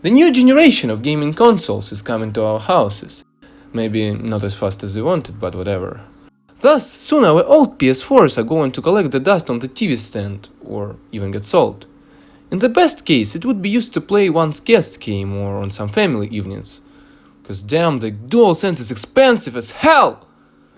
The new generation of gaming consoles is coming to our houses. Maybe not as fast as we wanted, but whatever. Thus, soon our old PS4s are going to collect the dust on the TV stand, or even get sold. In the best case, it would be used to play once guests came or on some family evenings. Cause damn, the DualSense is expensive as hell!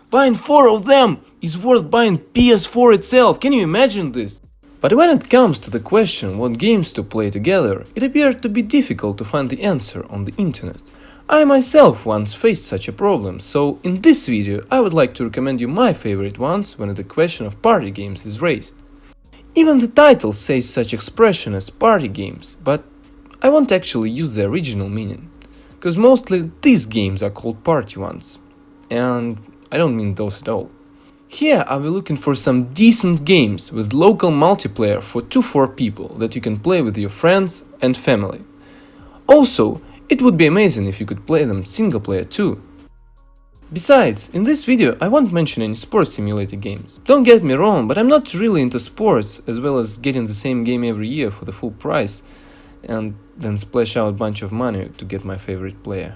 Buying 4 of them is worth buying PS4 itself, can you imagine this? But when it comes to the question what games to play together, it appeared to be difficult to find the answer on the internet. I myself once faced such a problem, so in this video I would like to recommend you my favorite ones when the question of party games is raised. Even the title says such expression as party games, but I won't actually use the original meaning, because mostly these games are called party ones, and I don't mean those at all. Here I will looking for some decent games with local multiplayer for 2-4 people that you can play with your friends and family. Also, it would be amazing if you could play them single player too. Besides, in this video I won't mention any sports simulator games. Don't get me wrong, but I'm not really into sports, as well as getting the same game every year for the full price and then splash out a bunch of money to get my favorite player.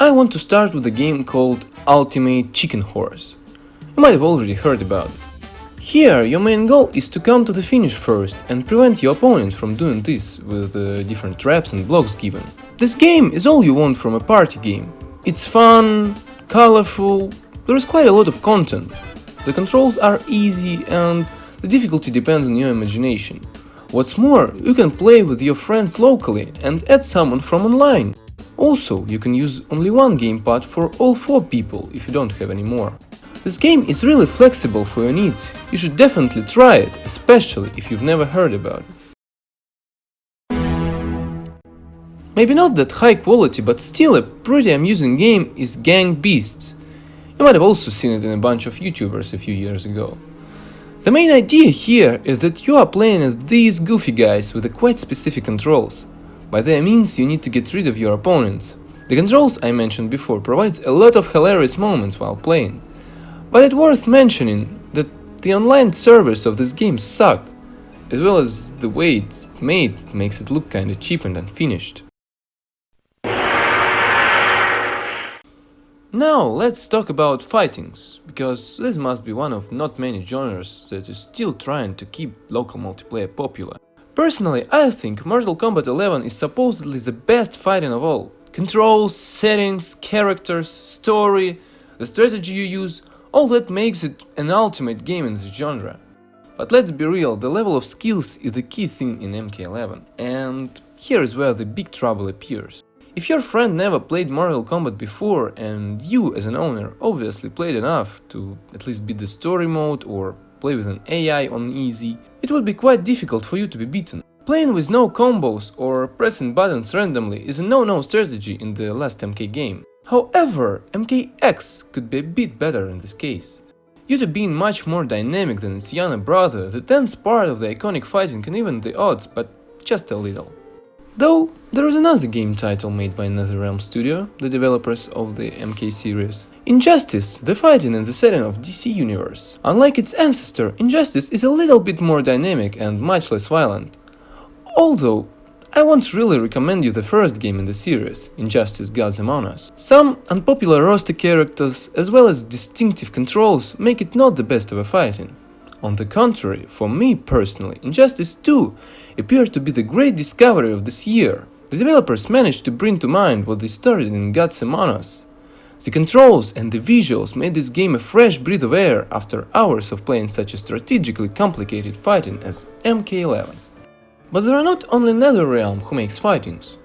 I want to start with a game called Ultimate Chicken Horse. You might have already heard about it. Here, your main goal is to come to the finish first and prevent your opponent from doing this with different traps and blocks given. This game is all you want from a party game. It's fun, colorful, there is quite a lot of content. The controls are easy and the difficulty depends on your imagination. What's more, you can play with your friends locally and add someone from online. Also, you can use only one gamepad for all 4 people if you don't have any more. This game is really flexible for your needs. You should definitely try it, especially if you've never heard about it. Maybe not that high quality, but still a pretty amusing game is Gang Beasts. You might have also seen it in a bunch of YouTubers a few years ago. The main idea here is that you are playing as these goofy guys with quite specific controls. By that means you need to get rid of your opponents. The controls I mentioned before provides a lot of hilarious moments while playing. But it's worth mentioning that the online servers of this game suck, as well as the way it's made makes it look kinda cheap and unfinished. Now let's talk about fightings, because this must be one of not many genres that is still trying to keep local multiplayer popular. Personally, I think Mortal Kombat 11 is supposedly the best fighting of all. Controls, settings, characters, story, the strategy you use, all that makes it an ultimate game in this genre. But let's be real, the level of skills is the key thing in MK11, and here is where the big trouble appears. If your friend never played Mortal Kombat before and you as an owner obviously played enough to at least beat the story mode or play with an AI on easy, it would be quite difficult for you to be beaten. Playing with no combos or pressing buttons randomly is a no-no strategy in the last MK game. However, MKX could be a bit better in this case. Due to being much more dynamic than its younger brother, the tense part of the iconic fighting can even the odds, but just a little. Though, there is another game title made by NetherRealm Studio, the developers of the MK series. Injustice, the fighting in the setting of DC Universe. Unlike its ancestor, Injustice is a little bit more dynamic and much less violent. Although, I won't really recommend you the first game in the series, Injustice Gods Among Us. Some unpopular roster characters as well as distinctive controls make it not the best of a fighting. On the contrary, for me personally, Injustice 2 appeared to be the great discovery of this year. The developers managed to bring to mind what they started in Gods Among Us. The controls and the visuals made this game a fresh breath of air after hours of playing such a strategically complicated fighting as MK11. But there are not only NetherRealm who makes fightings.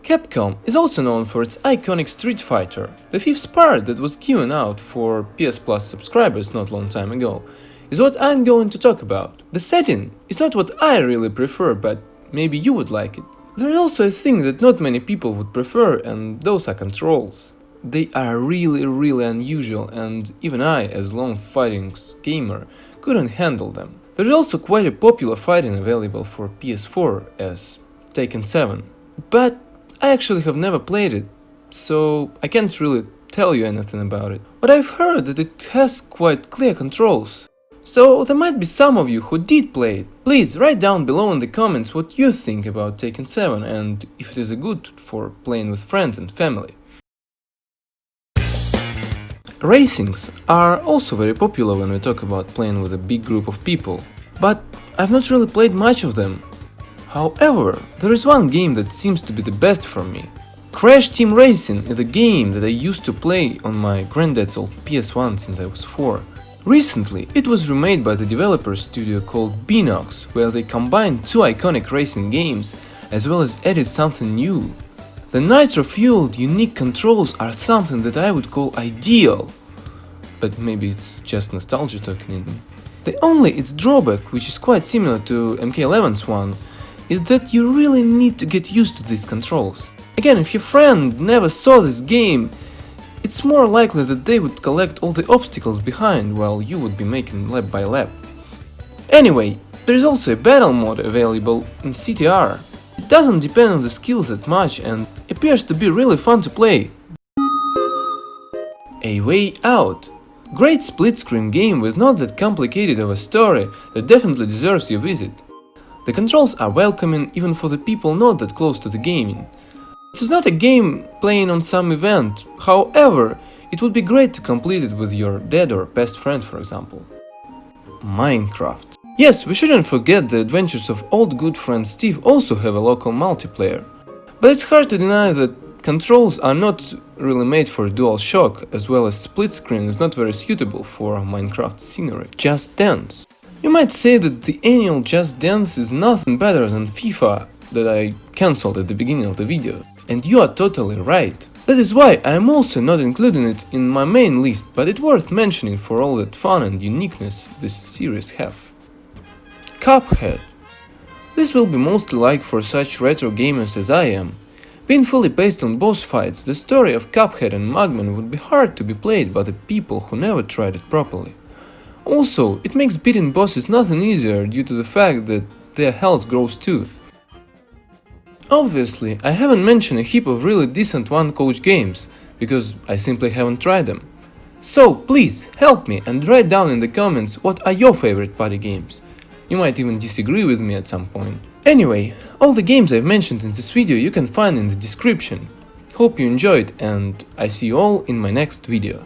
Capcom is also known for its iconic Street Fighter. The 5th part that was given out for PS Plus subscribers not long time ago is what I'm going to talk about. The setting is not what I really prefer, but maybe you would like it. There is also a thing that not many people would prefer, and those are controls. They are really unusual, and even I, as lone fighting gamer, couldn't handle them. There is also quite a popular fighting available for PS4 as Tekken 7, but I actually have never played it, so I can't really tell you anything about it. But I've heard that it has quite clear controls, So there might be some of you who did play it. Please write down below in the comments what you think about Taken 7 and if it is a good for playing with friends and family. Racings are also very popular when we talk about playing with a big group of people, but I've not really played much of them. However, there is one game that seems to be the best for me. Crash Team Racing is a game that I used to play on my granddad's old PS1 since I was 4. Recently, it was remade by the developer studio called Beenox, where they combined two iconic racing games as well as added something new. The nitro-fueled unique controls are something that I would call ideal, but maybe it's just nostalgia talking in me. Its drawback, which is quite similar to MK11's one, is that you really need to get used to these controls. Again, if your friend never saw this game, it's more likely that they would collect all the obstacles behind while you would be making lap by lap. Anyway, there is also a battle mode available in CTR. It doesn't depend on the skills that much and appears to be really fun to play. A Way Out. Great split-screen game with not that complicated of a story that definitely deserves your visit. The controls are welcoming even for the people not that close to the gaming. This is not a game playing on some event, however, it would be great to complete it with your dad or best friend, for example. Minecraft. Yes, we shouldn't forget the adventures of old good friend Steve also have a local multiplayer. But it's hard to deny that controls are not really made for DualShock, as well as split screen is not very suitable for Minecraft scenery. Just Dance. You might say that the annual Just Dance is nothing better than FIFA that I cancelled at the beginning of the video. And you are totally right. That is why I am also not including it in my main list, but it's worth mentioning for all that fun and uniqueness this series have. Cuphead. This will be mostly like for such retro gamers as I am. Being fully based on boss fights, the story of Cuphead and Mugman would be hard to be played by the people who never tried it properly. Also, it makes beating bosses nothing easier due to the fact that their health grows too. Obviously, I haven't mentioned a heap of really decent one-coach games, because I simply haven't tried them. So please, help me and write down in the comments what are your favorite party games. You might even disagree with me at some point. Anyway, all the games I've mentioned in this video you can find in the description. Hope you enjoyed and I see you all in my next video.